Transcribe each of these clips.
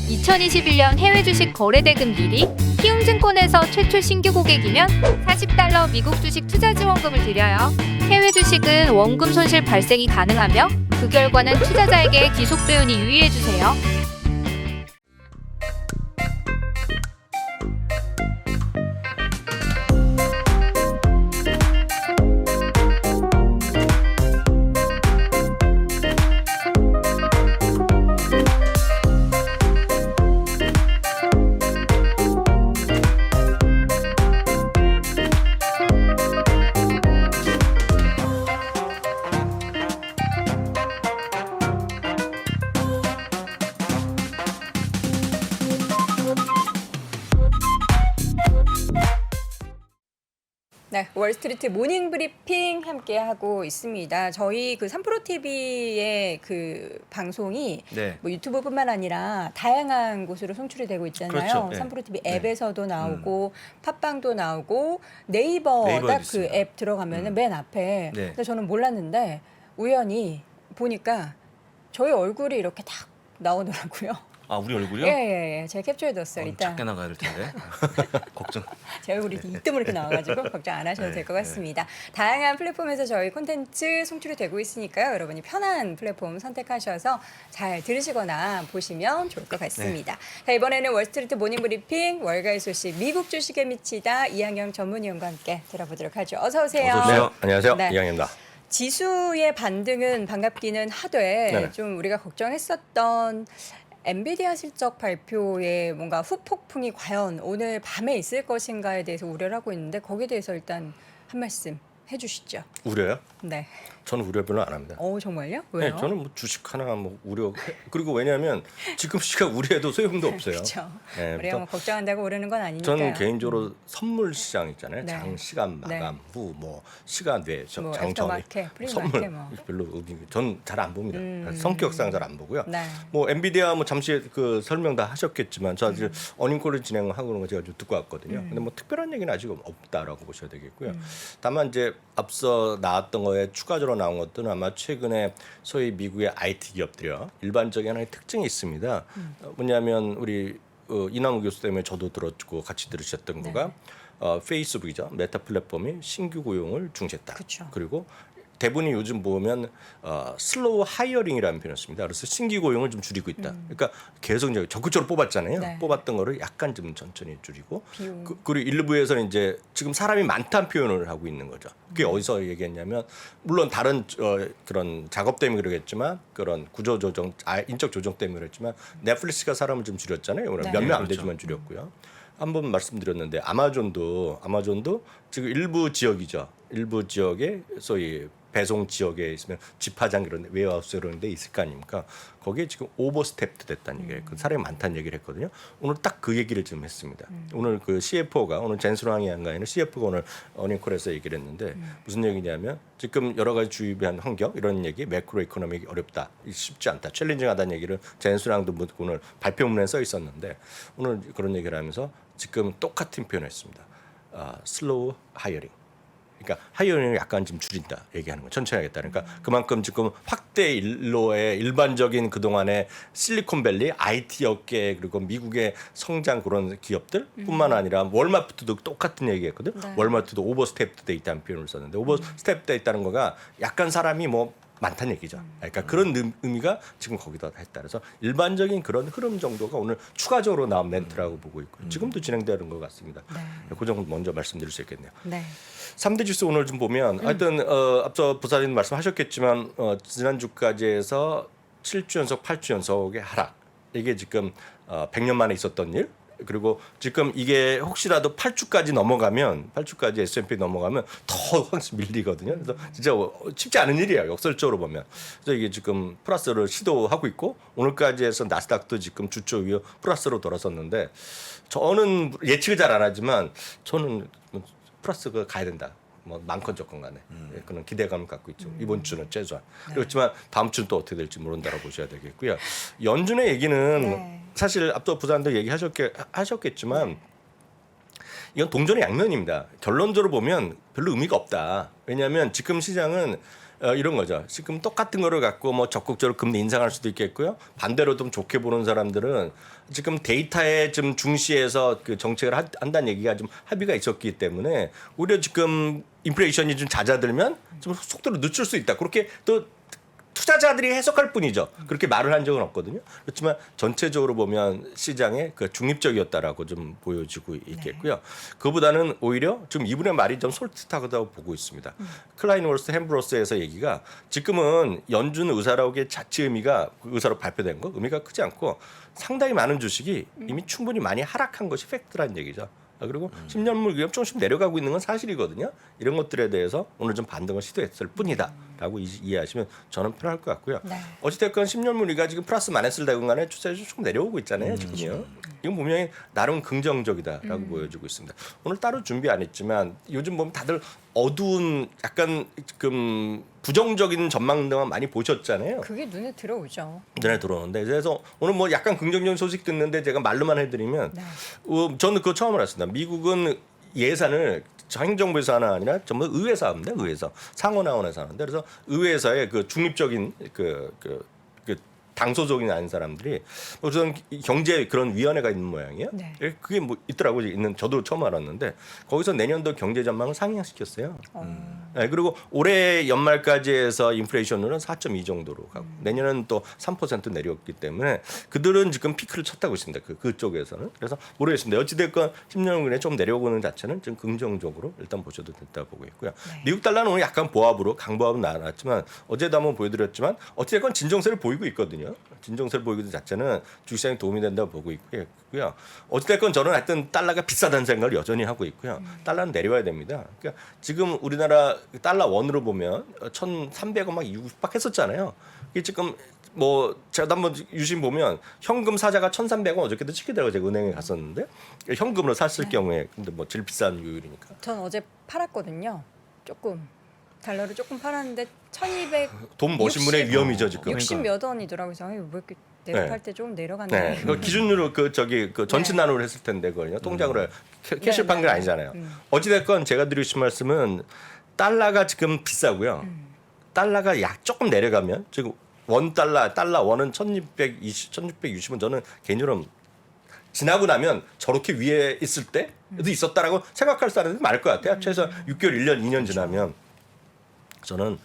2021년 해외 주식 거래 대금 1위, 키움증권에서 최초 신규 고객이면 $40 미국 주식 투자 지원금을 드려요. 해외 주식은 원금 손실 발생이 가능하며 그 결과는 투자자에게 기속배분이 유의해주세요. 네, 월스트리트 모닝 브리핑 함께 하고 있습니다. 저희 그 3프로 TV의 그 방송이 네. 뭐 유튜브뿐만 아니라 다양한 곳으로 송출이 되고 있잖아요. 그렇죠. 네. 3프로 TV 네. 앱에서도 나오고 팟빵도 나오고 네이버 네이버에도 딱 그 있습니다. 앱 들어가면은 맨 앞에. 네. 근데 저는 몰랐는데 우연히 보니까 저희 얼굴이 이렇게 딱 나오더라고요. 아, 우리 얼굴이요? 예. 제가 캡처해뒀어요. 일단 작게 나가야 될 텐데. 걱정. 제 얼굴이 이뜸으로 이렇게 나와가지고 걱정 안 하셔도 네, 될 것 네. 같습니다. 다양한 플랫폼에서 저희 콘텐츠 송출이 되고 있으니까요. 여러분이 편한 플랫폼 선택하셔서 잘 들으시거나 보시면 좋을 것 같습니다. 자, 이번에는 월스트리트 모닝 브리핑 월가의 소식 미국 주식에 미치다 이항영 전문위원과 함께 들어보도록 하죠. 어서 오세요. 어서 오세요. 네, 안녕하세요. 네. 이양입니다. 지수의 반등은 반갑기는 하되 네네. 좀 우리가 걱정했었던 엔비디아 실적 발표에 뭔가 후폭풍이 과연 오늘 밤에 있을 것인가에 대해서 우려를 하고 있는데 거기에 대해서 일단 한 말씀 해주시죠. 우려요? 네. 저는 우려 별로 안 합니다. 정말요? 왜요? 네, 저는 뭐 주식 하나 뭐 우려 그리고 왜냐하면 지금 시각 우려해도 소용도 없어요. 그렇죠. 네, 우리가 뭐 걱정한다고 오르는 건 아니니까요. 저는 개인적으로 선물 시장 있잖아요. 네. 장 시간 마감 네. 후 뭐 시간 외 뭐 장 정리 애프터마켓, 프리마켓 선물 뭐. 별로 전 잘 안 봅니다. 성격상 잘 안 보고요. 네. 뭐 엔비디아 뭐 잠시 그 설명 다 하셨겠지만 저 아직 어닝콜을 진행하고 그런 거 제가 좀 듣고 왔거든요. 근데 뭐 특별한 얘기는 아직 없다라고 보셔야 되겠고요. 다만 이제 앞서 나왔던 거에 추가적으로 나온 것들은 아마 최근에 소위 미국의 IT 기업들이요. 일반적인 하나의 특징이 있습니다. 뭐냐면 우리 이남우 교수 때문에 저도 들었고 같이 들으셨던 네. 거가 페이스북이죠. 메타 플랫폼이 신규 고용을 중지했다. 그쵸. 그리고 대부분이 요즘 보면 슬로우 하이어링이라는 표현을 씁니다. 그래서 신규 고용을 좀 줄이고 있다. 그러니까 계속 이제 적극적으로 뽑았잖아요. 네. 뽑았던 거를 약간 좀 천천히 줄이고 비용. 그리고 일부에서는 이제 지금 사람이 많다는 표현을 하고 있는 거죠. 그게 어디서 얘기했냐면 물론 다른 그런 작업 때문에 그러겠지만 그런 구조 조정, 인적 조정 때문에 그랬지만 넷플릭스가 사람을 좀 줄였잖아요. 네. 몇 명 안 그렇죠. 되지만 줄였고요. 한번 말씀드렸는데 아마존도 지금 일부 지역이죠. 일부 지역에 소위 배송 지역에 있으면 집화장 그런 데, 웨어하우스 그런 데 있을 거 아닙니까? 거기에 지금 오버스텝도 됐다는 얘기예요. 그 사람이 많다는 얘기를 했거든요. 오늘 딱 그 얘기를 좀 했습니다. 오늘 그 CFO가 오늘 젠스랑이 한가 아니라 CFO가 오늘 어닝콜에서 얘기를 했는데 무슨 얘기냐면 지금 여러 가지 주입한 환경 이런 얘기 매크로 이코노믹이 어렵다. 쉽지 않다. 챌린징하다는 얘기를 젠스랑도 오늘 발표문에 써 있었는데 오늘 그런 얘기를 하면서 지금 똑같은 표현을 했습니다. 슬로우 하이어링. 그러니까 하이어링을 약간 좀 줄인다 얘기하는 거 천천히 하겠다. 그러니까 그만큼 지금 확대 일로의 일반적인 그동안의 실리콘밸리 IT 업계 그리고 미국의 성장 그런 기업들뿐만 아니라 월마트도 똑같은 얘기했거든. 네. 월마트도 오버스텝 돼 있다는 표현을 썼는데 오버스텝 돼 있다는 거가 약간 사람이 뭐 많다는 얘기죠. 그러니까 그런 의미가 지금 거기다 했다. 그래서 일반적인 그런 흐름 정도가 오늘 추가적으로 나온 멘트라고 보고 있고 지금도 진행되는 것 같습니다. 그 정도 먼저 말씀드릴 수 있겠네요. 네. 3대 지수 오늘 좀 보면 하여튼 앞서 부사님 말씀하셨겠지만 지난주까지 해서 7주 연속 8주 연속의 하락. 이게 지금 100년 만에 있었던 일. 그리고 지금 이게 혹시라도 8주까지 넘어가면 8주까지 S&P 넘어가면 더 확 밀리거든요. 그래서 진짜 쉽지 않은 일이에요. 역설적으로 보면. 그래서 이게 지금 플러스를 시도하고 있고 오늘까지 해서 나스닥도 지금 주초 이후 플러스로 돌아섰는데 저는 예측을 잘 안 하지만 저는 플러스가 가야 된다. 뭐 많건 적건 간에 그런 기대감을 갖고 있죠. 이번 주는 최소한. 그렇지만 다음 주는 또 어떻게 될지 모른다고 보셔야 되겠고요. 연준의 얘기는 네. 사실 앞서 부장도 얘기하셨겠지만 이건 동전의 양면입니다. 결론적으로 보면 별로 의미가 없다. 왜냐하면 지금 시장은 이런 거죠. 지금 똑같은 거를 갖고 뭐 적극적으로 금리 인상할 수도 있겠고요. 반대로 좀 좋게 보는 사람들은 지금 데이터에 좀 중시해서 그 정책을 한다는 얘기가 좀 합의가 있었기 때문에 오히려 지금 인플레이션이 좀 잦아들면 좀 속도를 늦출 수 있다. 그렇게 또 투자자들이 해석할 뿐이죠. 그렇게 말을 한 적은 없거든요. 그렇지만 전체적으로 보면 시장에 그 중립적이었다라고 좀 보여지고 있겠고요. 그보다는 오히려 지금 이분의 말이 좀 솔깃하다고 보고 있습니다. 클라인월스 햄브로스에서 얘기가 지금은 연준 의사라고의 자체 의미가 의사로 발표된 거 의미가 크지 않고 상당히 많은 주식이 이미 충분히 많이 하락한 것이 팩트라는 얘기죠. 그리고 10년물 기업 조금씩 내려가고 있는 건 사실이거든요. 이런 것들에 대해서 오늘 좀 반등을 시도했을 뿐이다라고 이해하시면 저는 편할 것 같고요. 네. 어찌됐건 10년물이가 지금 플러스 마이너스를 되건 간에 추세가 조금 내려오고 있잖아요. 지금요. 이건 분명히 나름 긍정적이다라고 보여지고 있습니다. 오늘 따로 준비 안 했지만 요즘 보면 다들 어두운 약간 지금 부정적인 전망들만 많이 보셨잖아요. 그게 눈에 들어오죠. 눈에 들어오는데 그래서 오늘 뭐 약간 긍정적인 소식 듣는데 제가 말로만 해드리면 네. 저는 그거 처음 알았습니다. 미국은 예산을 행정부에서 하나 아니라 전부 의회에서 합니다. 의회에서 상원하원에서 하는데 그래서 의회에서의 그 중립적인 그 당소속인 아닌 사람들이 우선 경제 그런 위원회가 있는 모양이에요. 네. 그게 뭐 있더라고요. 있는 저도 처음 알았는데 거기서 내년도 경제 전망을 상향시켰어요. 네, 그리고 올해 연말까지 해서 인플레이션율은 4.2 정도로 가고 내년은 또 3% 내렸기 때문에 그들은 지금 피크를 쳤다고 있습니다. 그쪽에서는. 그래서 모르겠습니다. 어찌됐건 10년근에 좀 내려오는 자체는 좀 긍정적으로 일단 보셔도 된다고 보고 있고요. 네. 미국 달러는 오늘 약간 보합으로 강보합은 나왔지만 어제도 한번 보여드렸지만 어찌됐건 진정세를 보이고 있거든요. 진정세를 보이는 자체는 주식시장에 도움이 된다고 보고 있고요. 어찌됐건 저는 하여튼 달러가 비싸다는 생각을 여전히 하고 있고요. 달러는 내려와야 됩니다. 그러니까 지금 우리나라 달러 원으로 보면 1,300원 막 육박했었잖아요. 이게 지금 뭐 제가 한번 유심 보면 현금 사자가 1,300원 어저께도 찍히더라고요. 제가 은행에 갔었는데 현금으로 샀을 경우에 근데 뭐 제일 비싼 요율이니까. 전 어제 팔았거든요. 달러를 조금 팔았는데 1,200 돈 머신 분의 위험이죠 지금. 60 몇 원이더라고요. 그래서 왜 이렇게 내려팔 때 좀 내려갔네. 네, 그 기준으로 그 전체 나눔을 했을 텐데 그거요. 통장으로 캐시를 판 게 아니잖아요. 어찌됐건 제가 드리고 싶은 말씀은 달러가 지금 비싸고요. 달러가 조금 내려가면 지금 달러 원은 1,660은 저는 개인적으로 지나고 나면 저렇게 위에 있을 때도 있었다라고 생각할 사람들이 많을 것 같아요. 최소 6개월, 1년, 2년 지나면 저는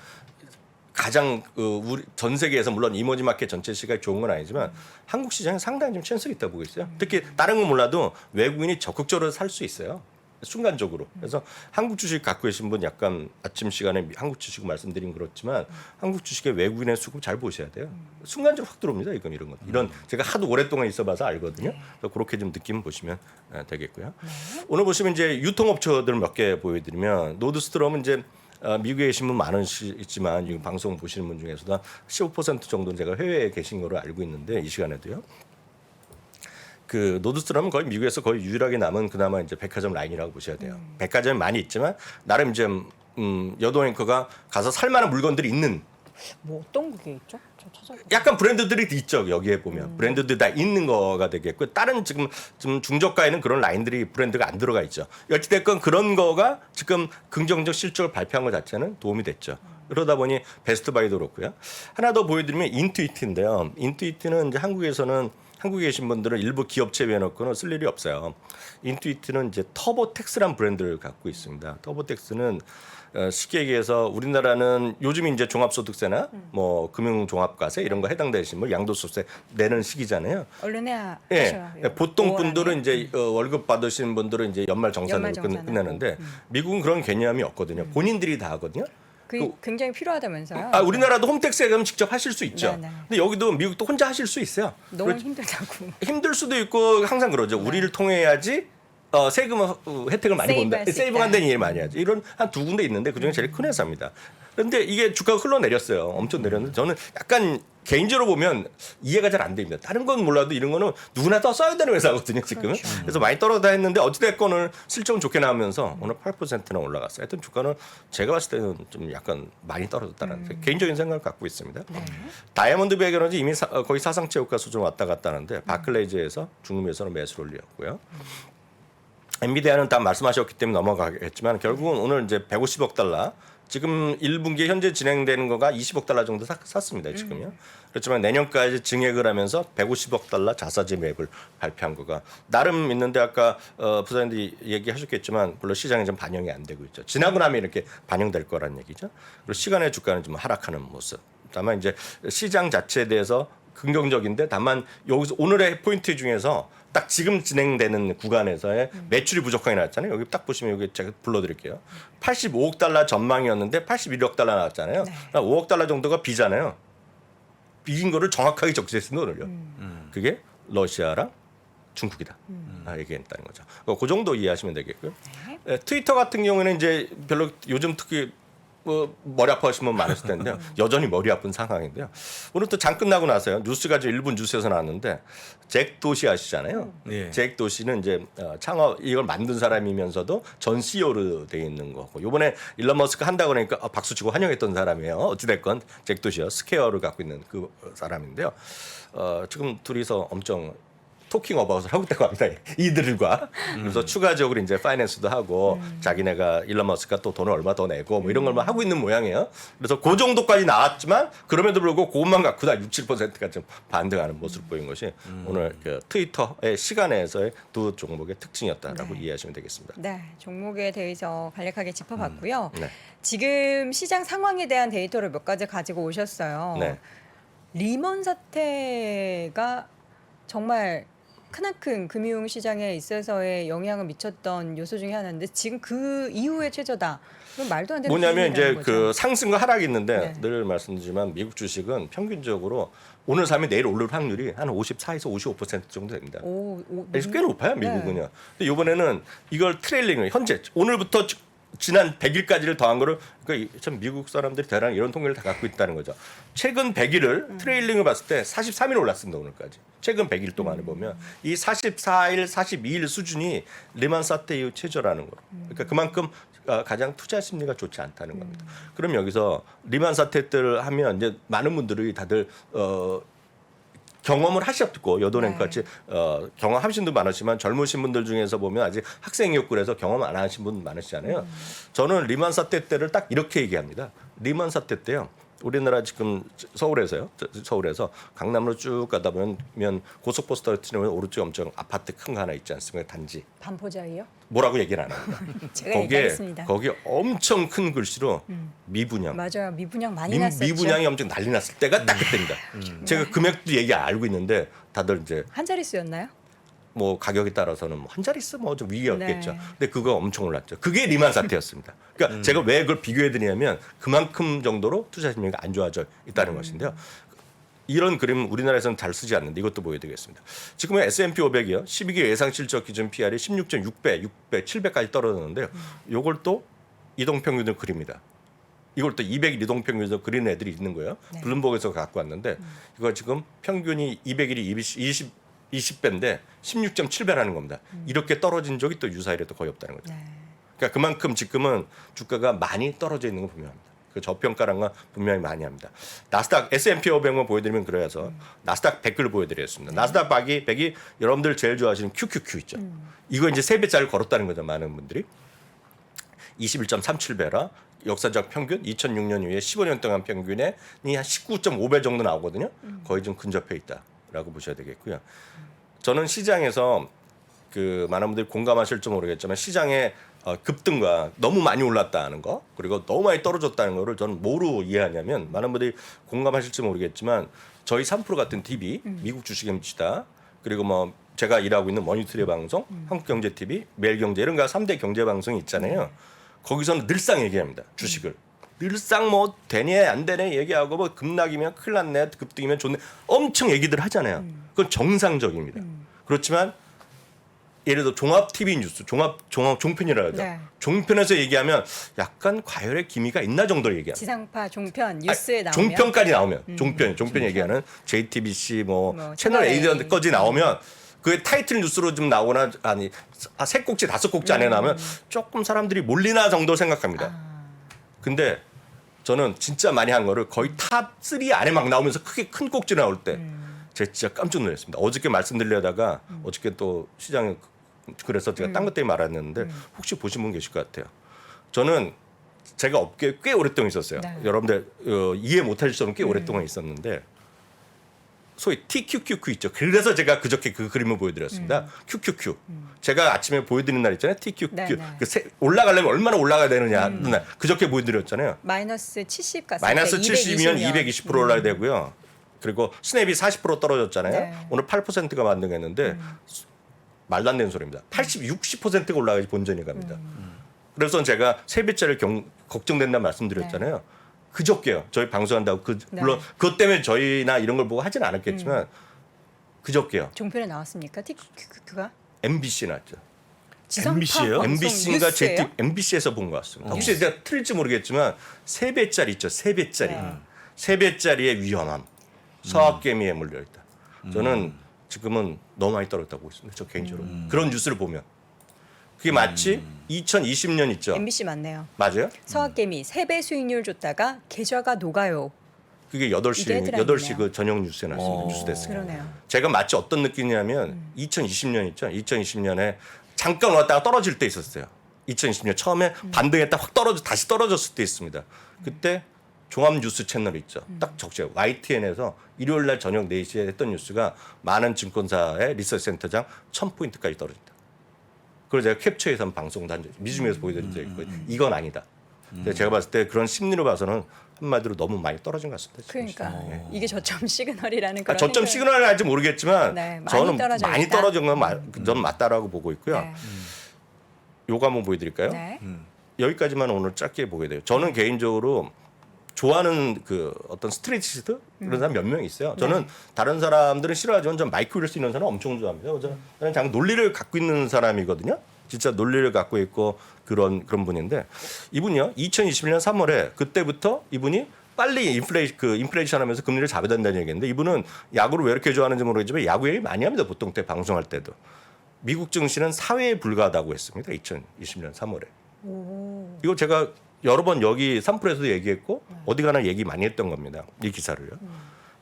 가장 우리 전 세계에서 물론 이머징 마켓 전체 시각이 좋은 건 아니지만 한국 시장에 상당히 좀 찬스가 있다고 보고 있어요. 특히 다른 건 몰라도 외국인이 적극적으로 살 수 있어요. 순간적으로. 그래서 한국 주식 갖고 계신 분 약간 아침 시간에 한국 주식 말씀드린 그렇지만 한국 주식의 외국인의 수급 잘 보셔야 돼요. 순간적으로 확 들어옵니다. 이런 것. 이런 제가 하도 오랫동안 있어봐서 알거든요. 그래서 그렇게 좀 느낌 보시면 되겠고요. 오늘 보시면 이제 유통업체들 몇 개 보여드리면 노드스트롬은 이제 미국에 계신 분 많으시지만 지금 방송 보시는 분 중에서도 15% 정도는 제가 해외에 계신 거로 알고 있는데 이 시간에도요. 그 노드스트롬은 거의 미국에서 거의 유일하게 남은 그나마 이제 백화점 라인이라고 보셔야 돼요. 백화점이 많이 있지만 나름 이제 여도 앵커가 가서 살만한 물건들이 있는 뭐 어떤 게 있죠? 저 찾아볼게요. 약간 브랜드들이 있죠. 여기에 보면 브랜드들이 다 있는 거가 되겠고 다른 지금 좀 중저가에는 그런 라인들이 브랜드가 안 들어가 있죠. 어찌됐건 그런 거가 지금 긍정적 실적을 발표한 것 자체는 도움이 됐죠. 그러다 보니 베스트바이도 그렇고요. 하나 더 보여드리면 인투이트인데요. 인투이트는 이제 한국에 계신 분들은 일부 기업체 외놓고는 쓸 일이 없어요. 인투이트는 이제 터보텍스란 브랜드를 갖고 있습니다. 터보텍스는 쉽게 얘기해서 우리나라는 요즘 이제 종합소득세나 뭐 금융종합과세 이런 거 해당되신 분 양도소득세 내는 시기잖아요. 얼른 해야 예, 하셔요. 보통 분들은 이제 월급 받으시는 분들은 이제 연말 정산으로 연말정산하고. 끝내는데 미국은 그런 개념이 없거든요. 본인들이 다 하거든요. 그게 굉장히 필요하다면서요? 우리나라도 홈택스에 가면 직접 하실 수 있죠. 네, 네. 근데 여기도 미국도 혼자 하실 수 있어요. 너무 그렇지- 힘들다고. 힘들 수도 있고 항상 그러죠. 우리를 통해야지 세금 혜택을 많이 본다. 세이브할 수 세이브한다는 있다. 일 많이 하죠. 이런 한 두 군데 있는데 그중에 제일 큰 회사입니다. 그런데 이게 주가가 흘러내렸어요. 엄청 내렸는데 저는 약간 개인적으로 보면 이해가 잘 안 됩니다. 다른 건 몰라도 이런 거는 누구나 더 써야 되는 회사거든요. 지금은. 그렇죠. 그래서 많이 떨어다 했는데 어찌됐건 오늘 실적은 좋게 나오면서 오늘 8%나 올라갔어요. 하여튼 주가는 제가 봤을 때는 좀 약간 많이 떨어졌다는 개인적인 생각을 갖고 있습니다. 다이아몬드 베이거는 이미 거의 사상 최고가 수준 왔다 갔다 하는데 바클레이즈에서 중금에서는 매수를 올렸고요. 엔비디아는 다 말씀하셨기 때문에 넘어가겠지만 결국은 오늘 이제 150억 달러 지금 1분기 현재 진행되는 거가 20억 달러 정도 샀습니다. 지금요. 그렇지만 내년까지 증액을 하면서 150억 달러 자사지 매입을 발표한 거가 나름 있는데 아까 부사님들이 얘기하셨겠지만 물론 시장에 좀 반영이 안 되고 있죠. 지나고 나면 이렇게 반영될 거란 얘기죠. 그리고 시간의 주가는 좀 하락하는 모습. 다만 이제 시장 자체에 대해서 긍정적인데 다만 여기서 오늘의 포인트 중에서 딱 지금 진행되는 구간에서의 매출이 부족하게 나왔잖아요. 여기 딱 보시면 여기 제가 불러드릴게요. 85억 달러 전망이었는데 81억 달러 나왔잖아요. 그러니까 5억 달러 정도가 비잖아요. 비긴 거를 정확하게 적시했습니다. 오늘요. 그게 러시아랑 중국이다. 얘기했다는 거죠. 그 정도 이해하시면 되겠고요. 트위터 같은 경우에는 이제 별로 요즘 특히 머리 아파하시는 분 많으실 텐데요. 여전히 머리 아픈 상황인데요. 오늘 또 장 끝나고 나서요. 뉴스가 지금 일본 뉴스에서 나왔는데 잭 도시 아시잖아요. 네. 잭 도시는 이제 창업 이걸 만든 사람이면서도 전 CEO로 돼 있는 거고. 이번에 일론 머스크 한다고 그러니까 박수 치고 환영했던 사람이에요. 어찌 됐건 잭 도시요. 스퀘어를 갖고 있는 그 사람인데요. 지금 둘이서 엄청 토킹 어바웃을 하고 있다고 합니다. 이들과. 그래서 추가적으로 이제 파이낸스도 하고 자기네가 일론 머스크가 또 돈을 얼마 더 내고 뭐 이런 걸만 하고 있는 모양이에요. 그래서 그 정도까지 나왔지만 그럼에도 불구하고 그것만 갖고 다 6, 7%가 좀 반등하는 모습을 보인 것이 오늘 그 트위터의 시간에서의 두 종목의 특징이었다라고 이해하시면 되겠습니다. 네, 종목에 대해서 간략하게 짚어봤고요. 네. 지금 시장 상황에 대한 데이터를 몇 가지 가지고 오셨어요. 네. 리먼 사태가 정말 크나큰 금융 시장에 있어서의 영향을 미쳤던 요소 중에 하나인데 지금 그 이후의 최저다. 그럼 말도 안 되는 뭐냐면 이제 수준이라는 그 거죠. 상승과 하락이 있는데 네. 늘 말씀드리지만 미국 주식은 평균적으로 오늘 사면 내일 오를 확률이 한 54에서 55% 정도 됩니다. 그래서 꽤 높아요 미국은요. 네. 근데 이번에는 이걸 트레일링을 현재 오늘부터 지난 100일까지를 더한 거를 그러니까 참 미국 사람들이 대단한 이런 통계를 다 갖고 있다는 거죠. 최근 100일을 트레일링을 봤을 때 43일 올랐습니다 오늘까지. 최근 100일 동안을 보면 이 44일, 42일 수준이 리만 사태 이후 최저라는 거. 그러니까 그만큼 가장 투자 심리가 좋지 않다는 겁니다. 그럼 여기서 리만 사태 때를 하면 이제 많은 분들이 다들 경험을 하셨고 여도랭크 같이 경험하신 분도 많으시지만 젊으신 분들 중에서 보면 아직 학생이었고 그래서 경험 안 하신 분 많으시잖아요. 저는 리만 사태 때를 딱 이렇게 얘기합니다. 리만 사태 때요. 우리나라 지금 서울에서 강남으로 쭉 가다 보면 고속버스 터미널 오른쪽에 엄청 아파트 큰 거 하나 있지 않습니까? 단지. 반포자이요? 뭐라고 얘기를 안 합니다. 제가 얘기하겠습니다. 거기에 엄청 큰 글씨로 미분양. 맞아요. 미분양 많이 났었죠. 미분양이 엄청 난리 났을 때가 딱 그때입니다. 제가 금액도 얘기 알고 있는데 다들 이제 한 자릿수였나요? 뭐 가격에 따라서는 뭐 한 자릿수 뭐 좀 위기였겠죠. 네. 근데 그거 엄청 올랐죠. 그게 리만 사태였습니다. 그러니까 제가 왜 그걸 비교해 드리냐면 그만큼 정도로 투자 심리가 안 좋아져 있다는 것인데요. 이런 그림 우리나라에서는 잘 쓰지 않는데 이것도 보여드리겠습니다. 지금은 S&P 500이요. 12개 예상 실적 기준 PR이 16.6배, 6배, 7배까지 떨어졌는데요. 이걸 또 이동평균을 그립니다. 이걸 또 200일 이동평균에서 그리는 애들이 있는 거예요. 네. 블룸버그에서 갖고 왔는데 이거 지금 평균이 200일이 20배인데 16.7배라는 겁니다. 이렇게 떨어진 적이 또 유사일에도 거의 없다는 거죠. 네. 그러니까 그만큼 지금은 주가가 많이 떨어져 있는 건 분명합니다. 그 저평가란 건 분명히 많이 합니다. 나스닥 S&P 500만 보여드리면 그래서 나스닥 100을 보여드리겠습니다. 나스닥 100이 여러분들 제일 좋아하시는 QQQ 있죠. 이거 이제 3배짜리 걸었다는 거죠. 많은 분들이. 21.37배라 역사적 평균 2006년 이후에 15년 동안 평균에 한 19.5배 정도 나오거든요. 거의 좀 근접해 있다라고 보셔야 되겠고요. 저는 시장에서 그 많은 분들이 공감하실지 모르겠지만 시장의 급등과 너무 많이 올랐다는 거 그리고 너무 많이 떨어졌다는 거를 저는 뭐로 이해하냐면 많은 분들이 공감하실지 모르겠지만 저희 3프로 같은 TV 미국 주식엠치다 그리고 뭐 제가 일하고 있는 머니터리 방송 한국경제TV 매일경제 이런 거 3대 경제 방송이 있잖아요. 거기서는 늘상 얘기합니다. 주식을. 늘상 뭐 되네 안 되네 얘기하고 뭐 급락이면 큰일 났네 급등이면 좋네 엄청 얘기들 하잖아요. 그건 정상적입니다. 그렇지만 예를 들어 종합 TV 뉴스, 종합 종편이라 하죠. 네. 종편에서 얘기하면 약간 과열의 기미가 있나 정도로 얘기합니다. 지상파 종편 뉴스에 나오면 종편까지 나오면 종편 얘기하는 JTBC 뭐 채널 채널 A까지 나오면 그 타이틀 뉴스로 좀 나오거나 아니 세 꼭지 다섯 꼭지 안에 나오면 조금 사람들이 몰리나 정도 생각합니다. 근데 저는 진짜 많이 한 거를 거의 탑 3 안에 막 나오면서 크게 큰 꼭지 나올 때 제가 진짜 깜짝 놀랐습니다. 어저께 말씀드리려다가 어저께 또 시장에 그래서 제가 딴 것 때문에 말았는데 혹시 보신 분 계실 것 같아요. 저는 제가 업계에 꽤 오랫동안 있었어요. 네. 여러분들 이해 못하실 정도로 꽤 오랫동안 있었는데 소위 TQQQ 있죠. 그래서 제가 그저께 그 그림을 보여드렸습니다. QQQ. 제가 아침에 보여드린 날 있잖아요. TQQ. 네, 네. 올라가려면 얼마나 올라가야 되느냐. 날 그저께 보여드렸잖아요. 마이너스 70 갔을 마이너스 때 70이면 220%. 220% 올라야 되고요. 그리고 스냅이 40% 떨어졌잖아요. 네. 오늘 8%가 만등했는데 말도 안 되는 소리입니다. 60%가 올라가야지 본전이 갑니다. 그래서 제가 세배짜리 걱정된다 말씀드렸잖아요. 그저께요. 저희 방송한다고 물론 그것 때문에 저희나 이런 걸 보고 하지는 않았겠지만 그저께요. 종편에 나왔습니까? TQQ가? MBC 나왔죠. 지상파 MBC예요? 방송 MBC인가 뉴스예요? MBC에서 본 것 같습니다. 혹시 제가 틀릴지 모르겠지만 3배짜리 있죠. 3배짜리. 네. 3배짜리의 위험함. 서학개미에 물려있다. 저는 지금은 너무 많이 떨어졌다고 보고 있습니다. 저 개인적으로. 그런 뉴스를 보면. 그게 마치 2020년 있죠. MBC 맞네요. 맞아요? 서학개미 3배 수익률 줬다가 계좌가 녹아요. 그게 이게 8시 헤드라인이네요. 그 저녁 뉴스에 나왔습니다. 뉴스 데스크. 그러네요. 제가 마치 어떤 느낌이냐면 2020년 있죠. 2020년에 잠깐 왔다가 떨어질 때 있었어요. 2020년 처음에 반등했다 확 다시 떨어졌을 때 있습니다. 그때 종합 뉴스 채널 있죠. 딱 적죠. YTN에서 일요일 날 저녁 4시에 했던 뉴스가 많은 증권사의 리서치 센터장 1000포인트까지 떨어진다. 그걸 제가 캡처해서 한번 방송도 한 적, 미주에서 보여드린 적이 있고 이건 아니다. 근데 제가 봤을 때 그런 심리로 봐서는 한마디로 너무 많이 떨어진 것 같습니다. 지금. 그러니까 예. 이게 저점 시그널이라는 그런 저점 생각을- 시그널은 알지 모르겠지만 네, 많이 저는 떨어져 많이 있다. 떨어진 건 저는 맞다라고 보고 있고요. 네. 요거 한번 보여드릴까요? 네. 여기까지만 오늘 짧게 보게 돼요. 저는 개인적으로 좋아하는 그 어떤 스트레이티스트 그런 사람 몇 명 있어요. 저는 다른 사람들은 싫어하지만 전 마이크 윌스 이런 사람 엄청 좋아합니다. 저는 장 논리를 갖고 있는 사람이거든요. 진짜 논리를 갖고 있고 그런 분인데 이분이요. 2021년 3월에 그때부터 이분이 빨리 인플레이션 하면서 금리를 잡아야 된다는 얘기인데 이분은 야구를 왜 이렇게 좋아하는지 모르겠지만 야구 얘기 많이 합니다. 보통 때 방송할 때도. 미국 증시는 사회에 불과하다고 했습니다. 2020년 3월에. 이거 제가 여러 번 여기 3프로에서도 얘기했고 어디 가나 얘기 많이 했던 겁니다. 이 기사를요.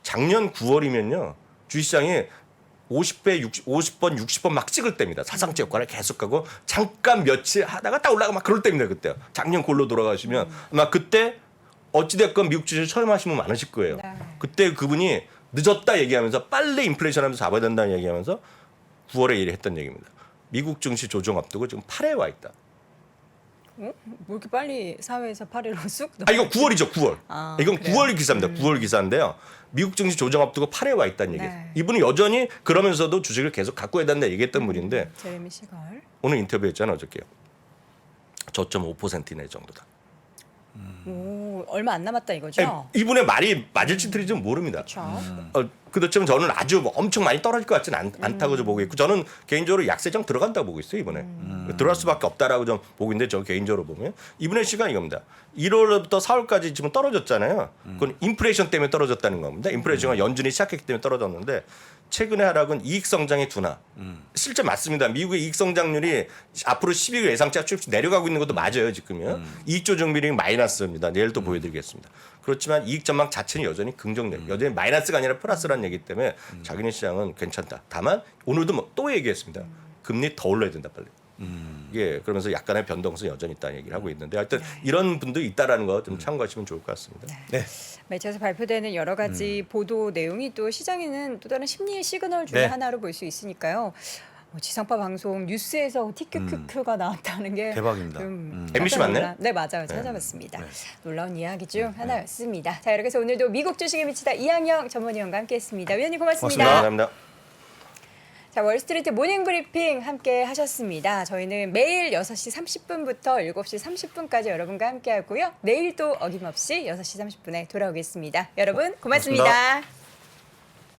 작년 9월이면요. 주식시장이 50번, 60번 막 찍을 때입니다. 사상적 효과를 계속하고 잠깐 며칠 하다가 딱 올라가 막 그럴 때입니다. 그때요. 작년 골로 돌아가시면 아마 그때 어찌됐건 미국 주식 처음 하시면 많으실 거예요. 네. 그때 그분이 늦었다 얘기하면서 빨리 인플레이션 하면서 잡아야 된다는 얘기하면서 9월에 했던 얘기입니다. 미국 증시 조정 앞두고 지금 8에 와 있다. 뭐 이렇게 빨리 사회에서 8위로 쑥 이거 9월이죠, 9월. 아, 이건 그래요? 9월 기사입니다. 9월 기사인데요. 미국 증시 조정 앞두고 8에 와 있다는 얘기예요. 네. 이분이 여전히 그러면서도 주식을 계속 갖고 해야 된다 얘기했던 분인데 제레미 시걸. 오늘 인터뷰했잖아요, 어저께요. 저점 5% 이내 정도다. 오, 얼마 안 남았다 이거죠? 이분의 말이 맞을지 틀릴지 모릅니다. 그렇죠. 그렇지만 저는 아주 엄청 많이 떨어질 것 같지는 않다고 좀 보고 있고 저는 개인적으로 약세장 들어간다고 보고 있어요 이번에 들어갈 수밖에 없다라고 좀 보고 있는데 저 개인적으로 보면 이분의 시간이 이겁니다. 1월부터 4월까지 지금 떨어졌잖아요. 그건 인플레이션 때문에 떨어졌다는 겁니다. 인플레이션가 연준이 시작했기 때문에 떨어졌는데 최근의 하락은 이익 성장의 둔화. 실제 맞습니다. 미국의 이익 성장률이 앞으로 12월 예상치가 조금씩 내려가고 있는 것도 맞아요 지금요. 이익 조정 비율이 마이너스입니다. 내일 또 보여드리겠습니다. 그렇지만 이익 전망 자체는 여전히 긍정돼요. 여전히 마이너스가 아니라 플러스라는 얘기 때문에 자기네 시장은 괜찮다. 다만 오늘도 또 얘기했습니다. 금리 더 올려야 된다 빨리. 예, 그러면서 약간의 변동성이 여전히 있다는 얘기를 하고 있는데 하여튼 이런 분도 있다라는 거 좀 참고하시면 좋을 것 같습니다. 네. 매체에서 발표되는 여러 가지 보도 내용이 또 시장에는 또 다른 심리의 시그널 중에 네. 하나로 볼 수 있으니까요. 지상파 방송 뉴스에서 TQQQ가 나왔다는 게 대박입니다. 좀 MBC 깜짝 맞나요? 놀라- 네 맞아요. 찾아봤습니다. 놀라운 이야기 중 하나였습니다. 자 이렇게 해서 오늘도 미국 주식에 미치다 이항영 전문위원과 함께했습니다. 위원님 고맙습니다. 감사합니다. 자, 월스트리트 모닝 브리핑 함께 하셨습니다. 저희는 매일 6시 30분부터 7시 30분까지 여러분과 함께 하고요. 내일 또 어김없이 6시 30분에 돌아오겠습니다. 여러분 고맙습니다. 고맙습니다.